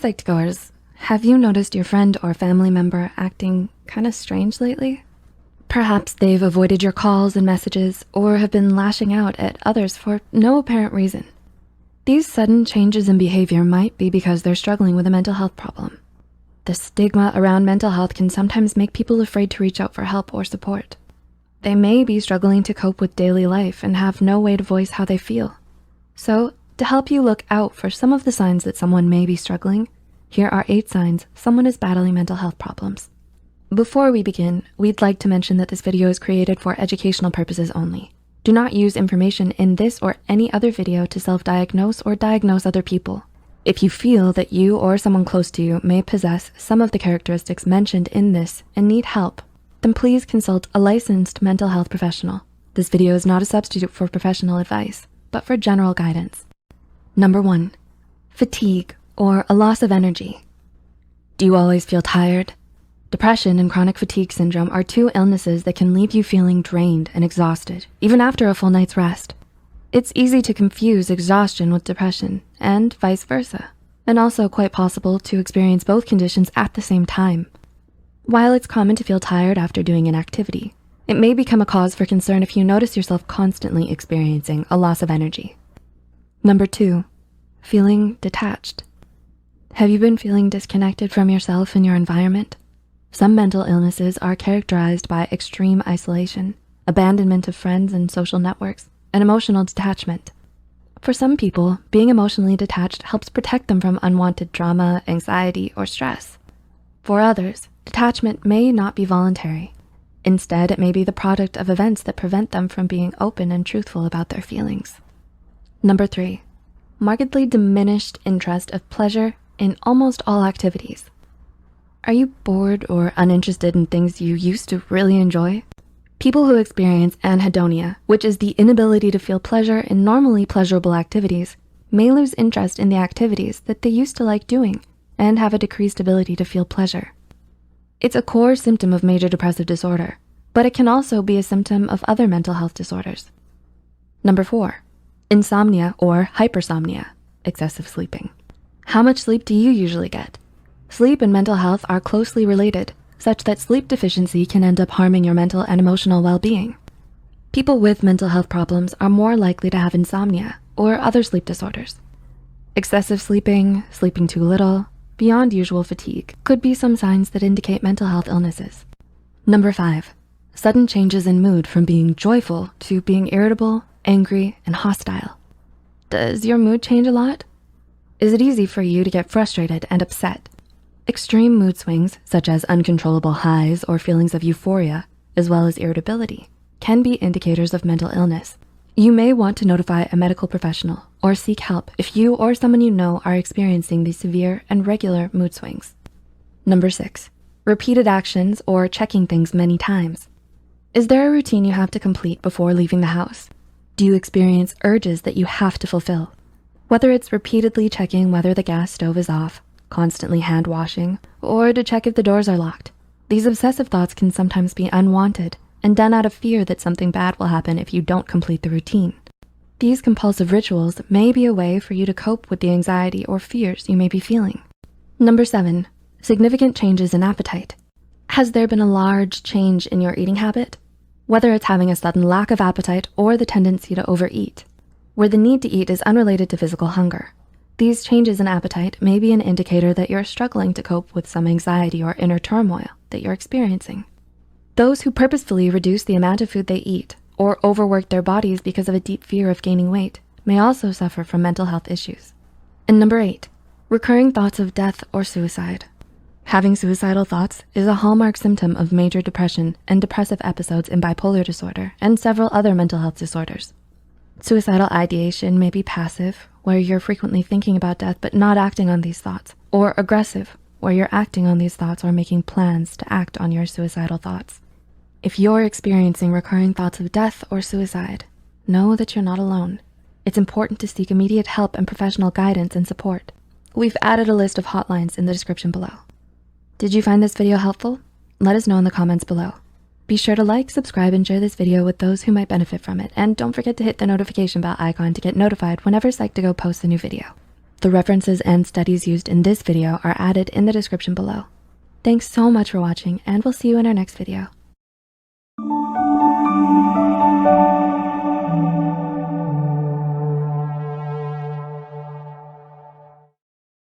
Psych2Goers, have you noticed your friend or family member acting kind of strange lately? Perhaps they've avoided your calls and messages or have been lashing out at others for no apparent reason. These sudden changes in behavior might be because they're struggling with a mental health problem. The stigma around mental health can sometimes make people afraid to reach out for help or support. They may be struggling to cope with daily life and have no way to voice how they feel. So, to help you look out for some of the signs that someone may be struggling, here are 8 signs someone is battling mental health problems. Before we begin, we'd like to mention that this video is created for educational purposes only. Do not use information in this or any other video to self-diagnose or diagnose other people. If you feel that you or someone close to you may possess some of the characteristics mentioned in this and need help, then please consult a licensed mental health professional. This video is not a substitute for professional advice, but for general guidance. Number 1, fatigue or a loss of energy. Do you always feel tired? Depression and chronic fatigue syndrome are 2 illnesses that can leave you feeling drained and exhausted, even after a full night's rest. It's easy to confuse exhaustion with depression and vice versa, and also quite possible to experience both conditions at the same time. While it's common to feel tired after doing an activity, it may become a cause for concern if you notice yourself constantly experiencing a loss of energy. Number 2, feeling detached. Have you been feeling disconnected from yourself and your environment? Some mental illnesses are characterized by extreme isolation, abandonment of friends and social networks, and emotional detachment. For some people, being emotionally detached helps protect them from unwanted trauma, anxiety, or stress. For others, detachment may not be voluntary. Instead, it may be the product of events that prevent them from being open and truthful about their feelings. Number 3, markedly diminished interest of pleasure in almost all activities. Are you bored or uninterested in things you used to really enjoy? People who experience anhedonia, which is the inability to feel pleasure in normally pleasurable activities, may lose interest in the activities that they used to like doing and have a decreased ability to feel pleasure. It's a core symptom of major depressive disorder, but it can also be a symptom of other mental health disorders. Number 4, insomnia or hypersomnia, excessive sleeping. How much sleep do you usually get? Sleep and mental health are closely related, such that sleep deficiency can end up harming your mental and emotional well-being. People with mental health problems are more likely to have insomnia or other sleep disorders. Excessive sleeping, sleeping too little, beyond usual fatigue could be some signs that indicate mental health illnesses. Number 5, sudden changes in mood from being joyful to being irritable, angry, and hostile. Does your mood change a lot? Is it easy for you to get frustrated and upset? Extreme mood swings, such as uncontrollable highs or feelings of euphoria, as well as irritability, can be indicators of mental illness. You may want to notify a medical professional or seek help if you or someone you know are experiencing these severe and regular mood swings. Number 6, repeated actions or checking things many times. Is there a routine you have to complete before leaving the house? Do you experience urges that you have to fulfill? Whether it's repeatedly checking whether the gas stove is off, constantly hand washing, or to check if the doors are locked, these obsessive thoughts can sometimes be unwanted and done out of fear that something bad will happen if you don't complete the routine. These compulsive rituals may be a way for you to cope with the anxiety or fears you may be feeling. Number 7, significant changes in appetite. Has there been a large change in your eating habit? Whether it's having a sudden lack of appetite or the tendency to overeat, where the need to eat is unrelated to physical hunger. These changes in appetite may be an indicator that you're struggling to cope with some anxiety or inner turmoil that you're experiencing. Those who purposefully reduce the amount of food they eat or overwork their bodies because of a deep fear of gaining weight may also suffer from mental health issues. And number 8, recurring thoughts of death or suicide. Having suicidal thoughts is a hallmark symptom of major depression and depressive episodes in bipolar disorder and several other mental health disorders. Suicidal ideation may be passive, where you're frequently thinking about death but not acting on these thoughts, or aggressive, where you're acting on these thoughts or making plans to act on your suicidal thoughts. If you're experiencing recurring thoughts of death or suicide, know that you're not alone. It's important to seek immediate help and professional guidance and support. We've added a list of hotlines in the description below. Did you find this video helpful? Let us know in the comments below. Be sure to like, subscribe, and share this video with those who might benefit from it. And don't forget to hit the notification bell icon to get notified whenever Psych2Go posts a new video. The references and studies used in this video are added in the description below. Thanks so much for watching, and we'll see you in our next video.